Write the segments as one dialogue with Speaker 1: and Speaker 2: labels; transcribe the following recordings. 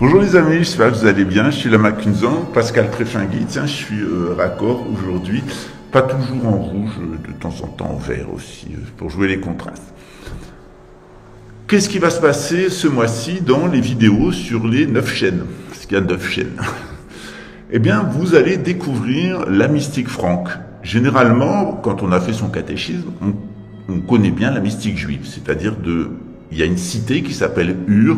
Speaker 1: Bonjour les amis, j'espère que vous allez bien. Je suis Lama Kunzan, Pascal Tréfingui. Tiens, je suis raccord aujourd'hui, pas toujours en rouge, de temps en temps en vert aussi, pour jouer les contrastes. Qu'est-ce qui va se passer ce mois-ci dans les vidéos sur les 9 chaînes? Parce qu'il y a 9 chaînes. Eh bien, vous allez découvrir la mystique franque. Généralement, quand on a fait son catéchisme, on connaît bien la mystique juive, c'est-à-dire il y a une cité qui s'appelle Ur,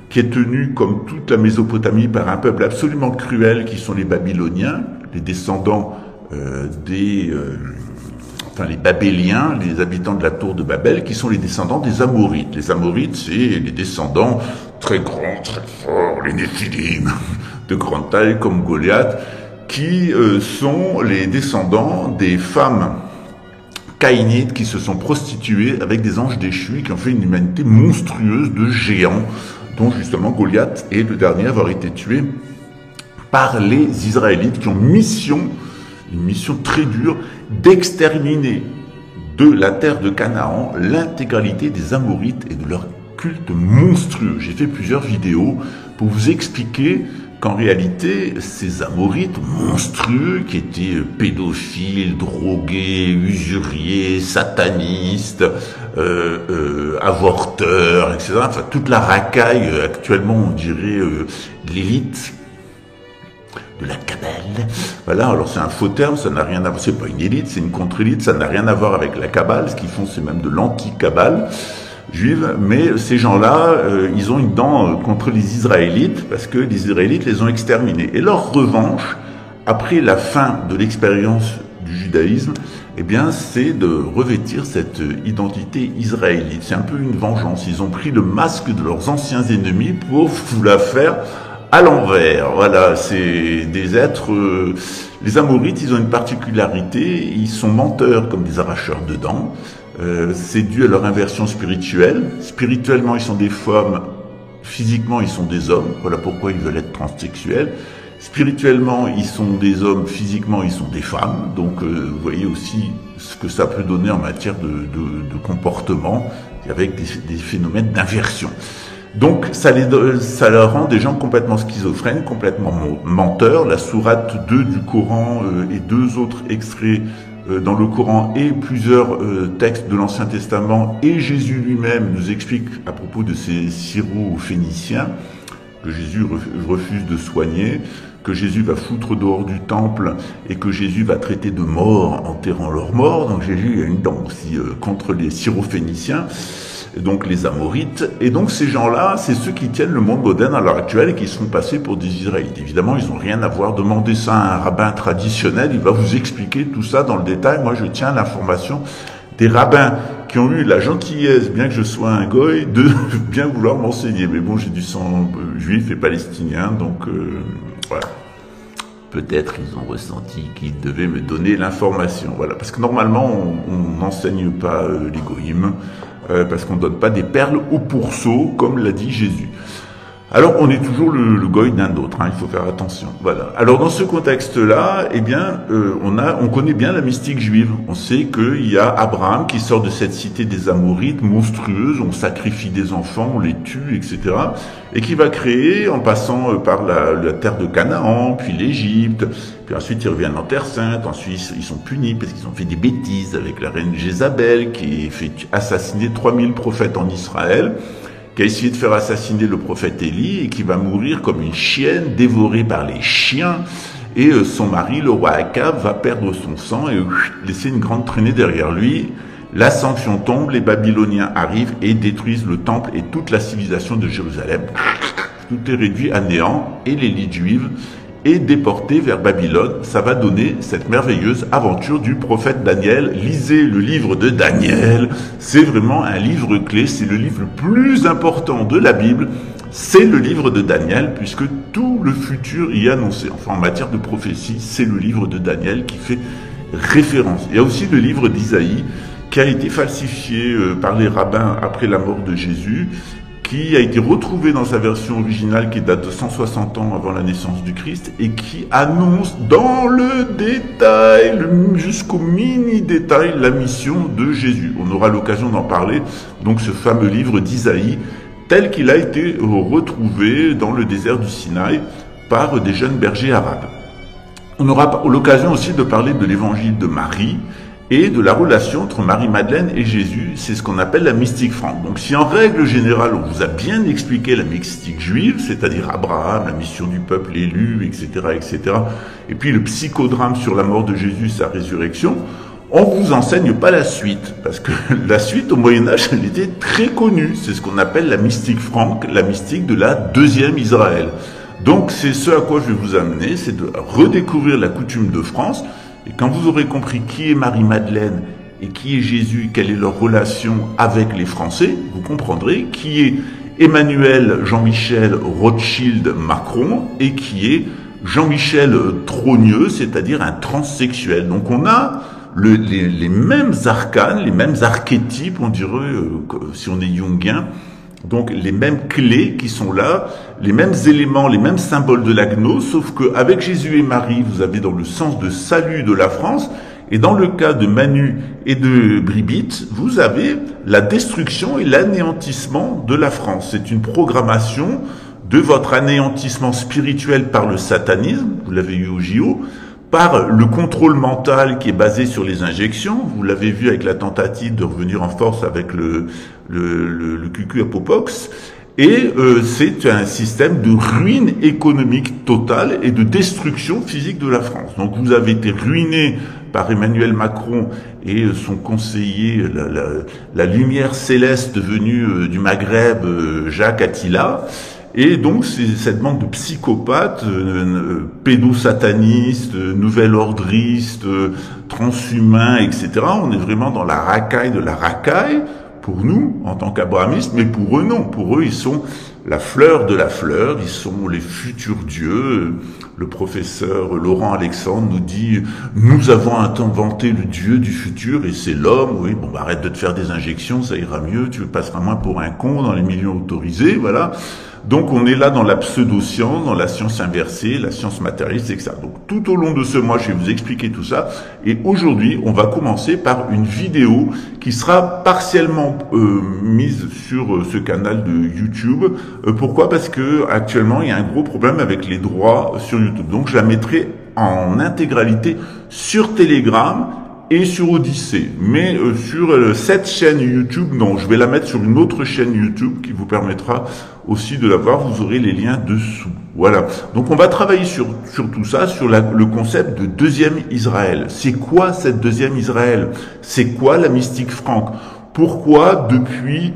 Speaker 1: qui est tenue comme toute la Mésopotamie par un peuple absolument cruel qui sont les Babyloniens, les descendants les Babéliens, les habitants de la tour de Babel, qui sont les descendants des Amorites. Les Amorites, c'est les descendants très grands, très forts, les Néphilim, de grande taille comme Goliath, qui sont les descendants des femmes caïnites qui se sont prostituées avec des anges déchus et qui ont fait une humanité monstrueuse de géants, dont justement Goliath est le dernier à avoir été tué par les Israélites qui ont une mission très dure d'exterminer de la terre de Canaan l'intégralité des Amorites et de leur culte monstrueux. J'ai fait plusieurs vidéos pour vous expliquer qu'en réalité, ces Amorites monstrueux qui étaient pédophiles, drogués, usuriers, satanistes, avorteurs, etc. Enfin, toute la racaille, actuellement, on dirait l'élite de la Kabbale. Voilà, alors c'est un faux terme, ça n'a rien à voir, c'est pas une élite, c'est une contre-élite, ça n'a rien à voir avec la Kabbale, ce qu'ils font, c'est même de l'anti-Kabbale juive, mais ces gens-là, ils ont une dent contre les Israélites, parce que les Israélites les ont exterminés. Et leur revanche, après la fin de l'expérience du judaïsme, eh bien, c'est de revêtir cette identité israélite. C'est un peu une vengeance. Ils ont pris le masque de leurs anciens ennemis pour vous la faire à l'envers. Voilà, c'est des êtres... les Amorites, ils ont une particularité, ils sont menteurs comme des arracheurs de dents. C'est dû à leur inversion spirituelle. Spirituellement, ils sont des femmes, physiquement, ils sont des hommes. Voilà pourquoi ils veulent être transsexuels. Spirituellement, ils sont des hommes, physiquement, ils sont des femmes. Donc, vous voyez aussi ce que ça peut donner en matière de comportement, avec des phénomènes d'inversion. Donc, ça leur rend des gens complètement schizophrènes, complètement menteurs. La sourate 2 du Coran et 2 autres extraits dans le Coran et plusieurs textes de l'Ancien Testament, et Jésus lui-même nous explique à propos de ces Syro-Phéniciens que Jésus refuse de soigner, que Jésus va foutre dehors du temple et que Jésus va traiter de morts, enterrant leurs morts. Donc Jésus a une dent aussi contre les Syro-Phéniciens, donc les Amorites. Et donc ces gens-là, c'est ceux qui tiennent le monde moderne à l'heure actuelle et qui se font passer pour des Israélites. Évidemment, ils n'ont rien à voir. Demandez ça à un rabbin traditionnel, il va vous expliquer tout ça dans le détail. Moi, je tiens l'information des rabbins qui ont eu la gentillesse, bien que je sois un goy, de bien vouloir m'enseigner. Mais bon, j'ai du sang juif et palestinien, donc voilà. Peut-être ils ont ressenti qu'ils devaient me donner l'information. Voilà, parce que normalement, on n'enseigne pas les goïms, parce qu'on ne donne pas des perles au pourceau, comme l'a dit Jésus. Alors, on est toujours le goy d'un autre, hein, il faut faire attention. Voilà. Alors, dans ce contexte-là, eh bien, on connaît bien la mystique juive. On sait qu'il y a Abraham qui sort de cette cité des Amorites monstrueuse, on sacrifie des enfants, on les tue, etc. Et qui va créer, en passant par la terre de Canaan, puis l'Égypte, puis ensuite ils reviennent en Terre Sainte, ensuite ils sont punis parce qu'ils ont fait des bêtises avec la reine Jézabel, qui fait assassiner 3000 prophètes en Israël, qui a essayé de faire assassiner le prophète Élie et qui va mourir comme une chienne dévorée par les chiens. Et son mari, le roi Akab, va perdre son sang et laisser une grande traînée derrière lui. La sanction tombe, les Babyloniens arrivent et détruisent le temple et toute la civilisation de Jérusalem. Tout est réduit à néant et l'élite juive est déportée vers Babylone. Ça va donner cette merveilleuse aventure du prophète Daniel. Lisez le livre de Daniel, c'est vraiment un livre clé, c'est le livre le plus important de la Bible, c'est le livre de Daniel, puisque tout le futur y est annoncé. Enfin, en matière de prophétie, c'est le livre de Daniel qui fait référence. Il y a aussi le livre d'Isaïe, qui a été falsifié par les rabbins après la mort de Jésus, qui a été retrouvé dans sa version originale qui date de 160 ans avant la naissance du Christ et qui annonce dans le détail, jusqu'au mini-détail, la mission de Jésus. On aura l'occasion d'en parler, donc ce fameux livre d'Isaïe, tel qu'il a été retrouvé dans le désert du Sinaï par des jeunes bergers arabes. On aura l'occasion aussi de parler de l'évangile de Marie et de la relation entre Marie-Madeleine et Jésus. C'est ce qu'on appelle la mystique franque. Donc si en règle générale on vous a bien expliqué la mystique juive, c'est-à-dire Abraham, la mission du peuple élu, etc., etc., et puis le psychodrame sur la mort de Jésus, sa résurrection, on vous enseigne pas la suite, parce que la suite au Moyen-Âge, elle était très connue. C'est ce qu'on appelle la mystique franque, la mystique de la deuxième Israël. Donc c'est ce à quoi je vais vous amener, c'est de redécouvrir la coutume de France. Et quand vous aurez compris qui est Marie-Madeleine et qui est Jésus, quelle est leur relation avec les Français, vous comprendrez qui est Emmanuel Jean-Michel Rothschild Macron et qui est Jean-Michel Trogneux, c'est-à-dire un transsexuel. Donc on a les mêmes arcanes, les mêmes archétypes, on dirait, si on est jungien, donc les mêmes clés qui sont là, les mêmes éléments, les mêmes symboles de la gnose, sauf qu'avec Jésus et Marie, vous avez dans le sens de salut de la France, et dans le cas de Manu et de Bribit, vous avez la destruction et l'anéantissement de la France. C'est une programmation de votre anéantissement spirituel par le satanisme, vous l'avez eu au JO, par le contrôle mental qui est basé sur les injections. Vous l'avez vu avec la tentative de revenir en force avec le QQ Apopox. Et c'est un système de ruine économique totale et de destruction physique de la France. Donc vous avez été ruiné par Emmanuel Macron et son conseiller, la lumière céleste venue du Maghreb, Jacques Attila. Et donc, c'est cette bande de psychopathes, pédosatanistes, nouvel-ordristes, transhumains, etc. On est vraiment dans la racaille de la racaille, pour nous, en tant qu'abrahamistes, mais pour eux, non. Pour eux, ils sont la fleur de la fleur, ils sont les futurs dieux. Le professeur Laurent Alexandre nous dit « Nous avons inventé le dieu du futur et c'est l'homme. » Oui, bon, bah, arrête de te faire des injections, ça ira mieux, tu passeras moins pour un con dans les milieux autorisés, voilà. Donc on est là dans la pseudo-science, dans la science inversée, la science matérialiste, etc. Donc tout au long de ce mois, je vais vous expliquer tout ça. Et aujourd'hui, on va commencer par une vidéo qui sera partiellement mise sur ce canal de YouTube. Pourquoi? Parce que actuellement, il y a un gros problème avec les droits sur YouTube. Donc je la mettrai en intégralité sur Telegram et sur Odyssée. Mais sur cette chaîne YouTube, non, je vais la mettre sur une autre chaîne YouTube qui vous permettra aussi de la voir, vous aurez les liens dessous. Voilà. Donc on va travailler sur tout ça, sur le concept de deuxième Israël. C'est quoi cette deuxième Israël? C'est quoi la mystique franque? Pourquoi depuis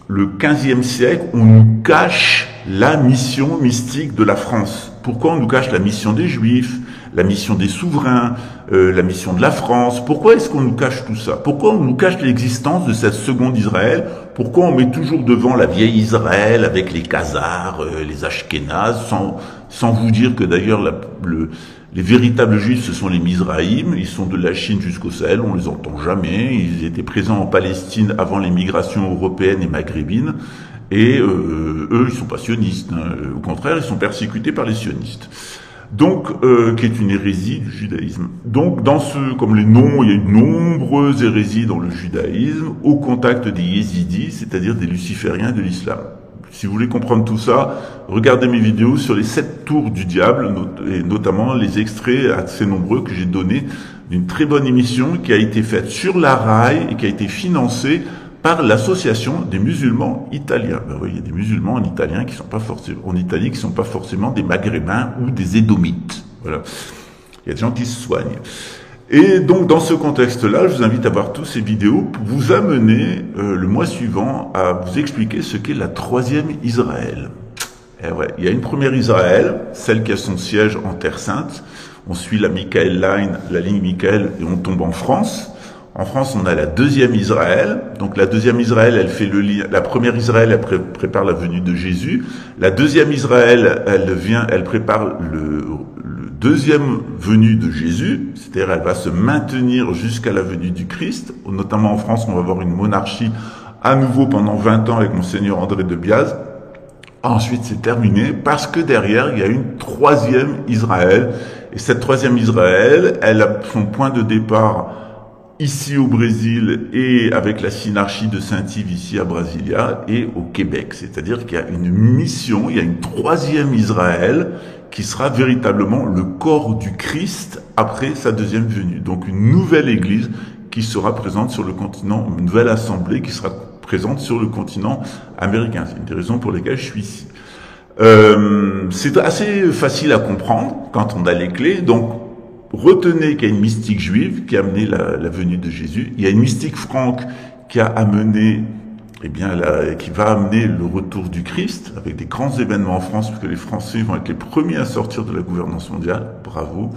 Speaker 1: le 15e siècle, on nous cache la mission mystique de la France? Pourquoi on nous cache la mission des Juifs, la mission des souverains, la mission de la France? Pourquoi est-ce qu'on nous cache tout ça? Pourquoi on nous cache l'existence de cette seconde Israël? Pourquoi on met toujours devant la vieille Israël avec les Khazars, les Ashkénazes, sans vous dire que d'ailleurs les véritables Juifs, ce sont les Mizraïm, ils sont de la Chine jusqu'au Sahel, on les entend jamais, ils étaient présents en Palestine avant les migrations européennes et maghrébines, et eux, ils sont pas sionistes, hein. Au contraire, ils sont persécutés par les sionistes. Donc, qui est une hérésie du judaïsme. Donc, comme les noms, il y a de nombreuses hérésies dans le judaïsme, au contact des yézidis, c'est-à-dire des lucifériens de l'islam. Si vous voulez comprendre tout ça, regardez mes vidéos sur les 7 tours du diable, et notamment les extraits assez nombreux que j'ai donnés d'une très bonne émission qui a été faite sur la RAI et qui a été financée par l'association des musulmans italiens. Ben oui, il y a des musulmans en Italie qui sont pas forcément des maghrébins ou des édomites. Voilà. Il y a des gens qui se soignent. Et donc, dans ce contexte-là, je vous invite à voir toutes ces vidéos pour vous amener, le mois suivant, à vous expliquer ce qu'est la troisième Israël. Et ouais, il y a une première Israël, celle qui a son siège en Terre Sainte. On suit la Michael Line, la ligne Michael, et on tombe en France. En France, on a la deuxième Israël. Donc la deuxième Israël, elle fait le lien. La première Israël, elle prépare la venue de Jésus. La deuxième Israël, elle prépare le deuxième venue de Jésus. C'est-à-dire, elle va se maintenir jusqu'à la venue du Christ. Notamment en France, on va avoir une monarchie à nouveau pendant 20 ans avec Monseigneur André de Biaz. Ensuite, c'est terminé parce que derrière, il y a une troisième Israël. Et cette troisième Israël, elle a son point de départ ici au Brésil et avec la synarchie de Saint-Yves ici à Brasilia et au Québec. C'est-à-dire qu'il y a une mission, il y a une troisième Israël qui sera véritablement le corps du Christ après sa deuxième venue. Donc une nouvelle église qui sera présente sur le continent, une nouvelle assemblée qui sera présente sur le continent américain. C'est une des raisons pour lesquelles je suis ici. C'est assez facile à comprendre quand on a les clés. Donc, retenez qu'il y a une mystique juive qui a amené la venue de Jésus. Il y a une mystique franque qui a amené, qui va amener le retour du Christ avec des grands événements en France, puisque les Français vont être les premiers à sortir de la gouvernance mondiale. Bravo.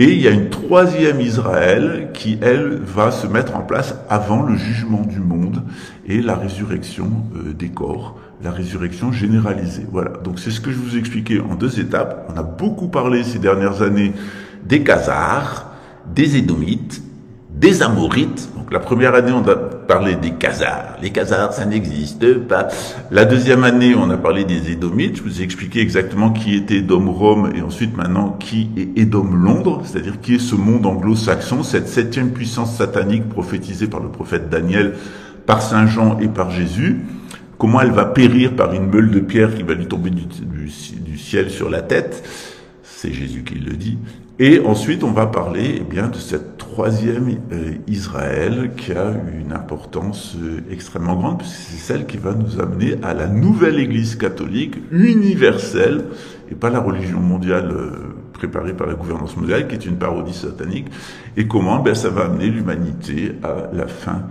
Speaker 1: Et il y a une troisième Israël qui, elle, va se mettre en place avant le jugement du monde et la résurrection des corps, la résurrection généralisée. Voilà, donc c'est ce que je vous ai expliqué en 2 étapes. On a beaucoup parlé ces dernières années des Khazars, des Édomites, des Amorites. Donc la première année, on a parlé des Khazars. Les Khazars, ça n'existe pas. La deuxième année, on a parlé des Édomites. Je vous ai expliqué exactement qui était Édom-Rome et ensuite maintenant qui est Édom-Londres, c'est-à-dire qui est ce monde anglo-saxon, cette 7e puissance satanique prophétisée par le prophète Daniel, par Saint Jean et par Jésus. Comment elle va périr par une meule de pierre qui va lui tomber du ciel sur la tête. C'est Jésus qui le dit. Et ensuite, on va parler de cette troisième Israël qui a une importance extrêmement grande, puisque c'est celle qui va nous amener à la nouvelle Église catholique universelle, et pas la religion mondiale préparée par la gouvernance mondiale, qui est une parodie satanique. Et comment ça va amener l'humanité à la fin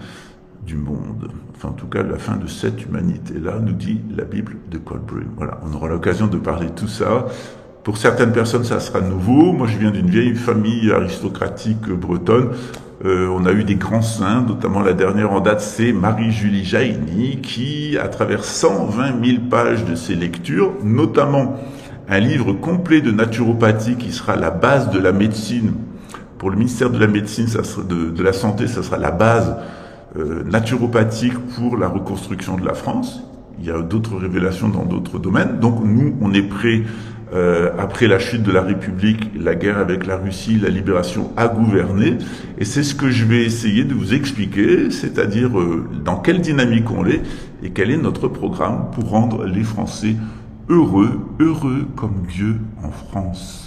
Speaker 1: du monde. Enfin, en tout cas, la fin de cette humanité-là, nous dit la Bible de Coldbrew. Voilà, on aura l'occasion de parler de tout ça. Pour certaines personnes, ça sera nouveau. Moi, je viens d'une vieille famille aristocratique bretonne. On a eu des grands saints, notamment la dernière en date, c'est Marie-Julie Jaïni, qui, à travers 120 000 pages de ses lectures, notamment un livre complet de naturopathie qui sera la base de la médecine. Pour le ministère de la médecine, de la santé, ça sera la base naturopathique pour la reconstruction de la France. Il y a d'autres révélations dans d'autres domaines. Donc nous, on est prêts, après la chute de la République, la guerre avec la Russie, la libération à gouverner. Et c'est ce que je vais essayer de vous expliquer, c'est-à-dire dans quelle dynamique on est et quel est notre programme pour rendre les Français heureux, heureux comme Dieu en France.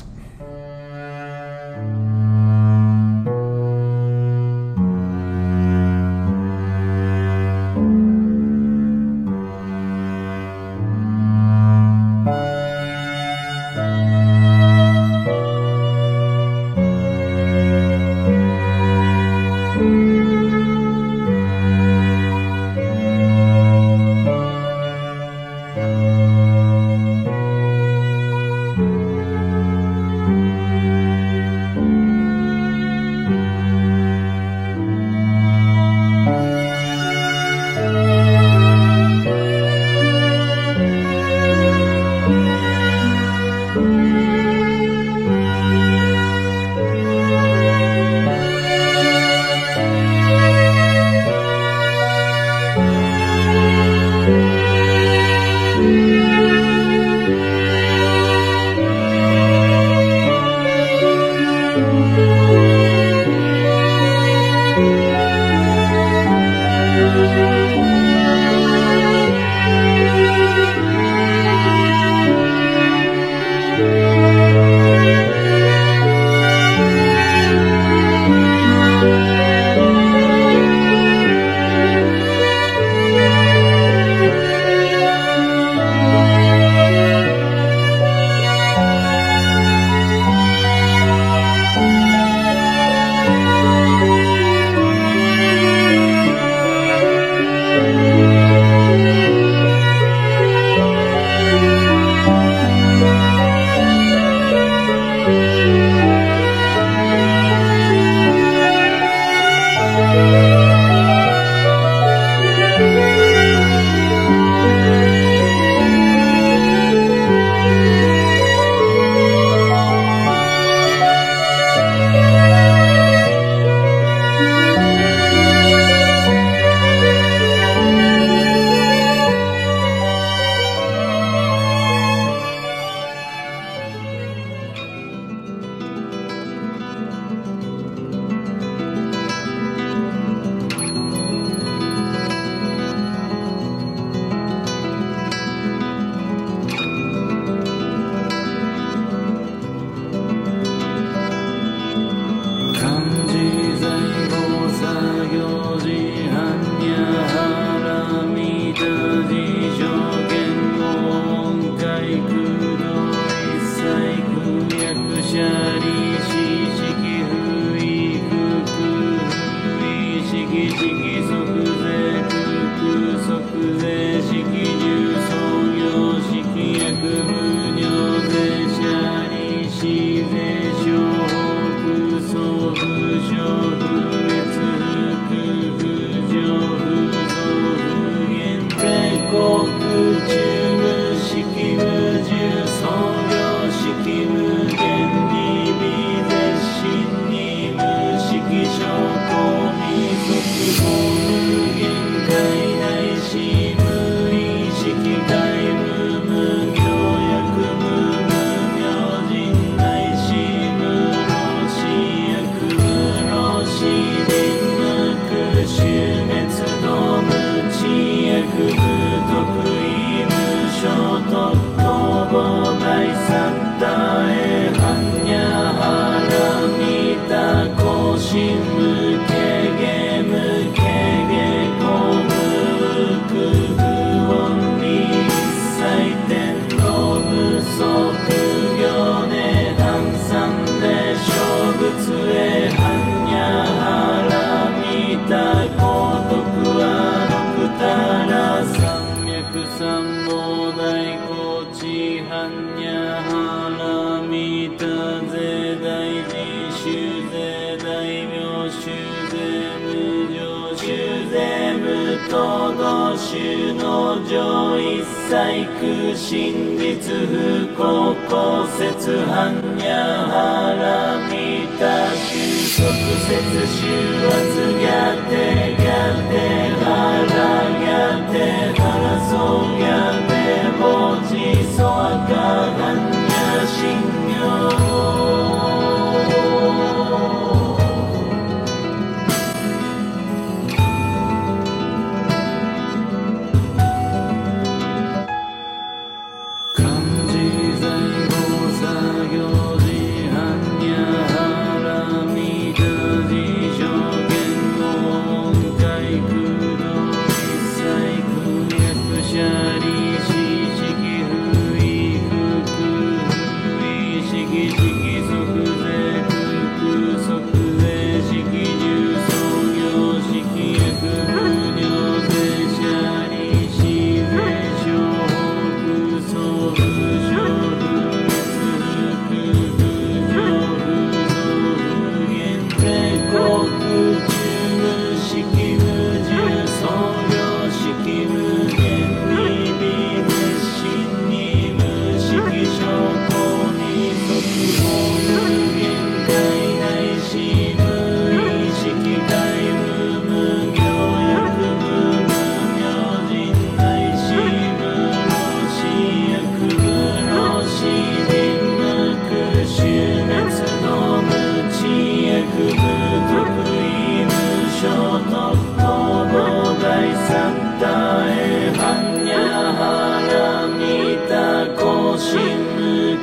Speaker 2: 衆の上一切空真実不公公説般若波羅蜜多収束説収圧ギャテギャテハラギャテハラソギャテボチソアカ般若心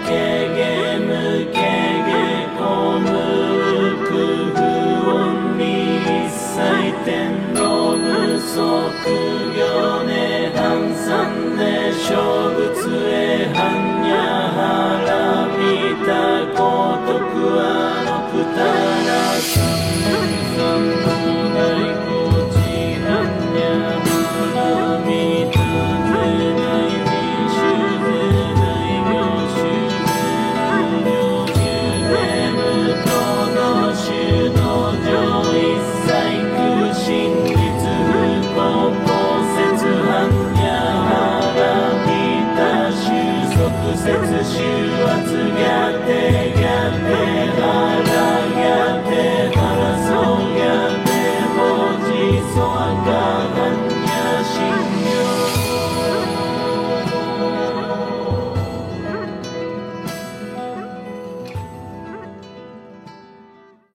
Speaker 2: 経説収圧ギャテ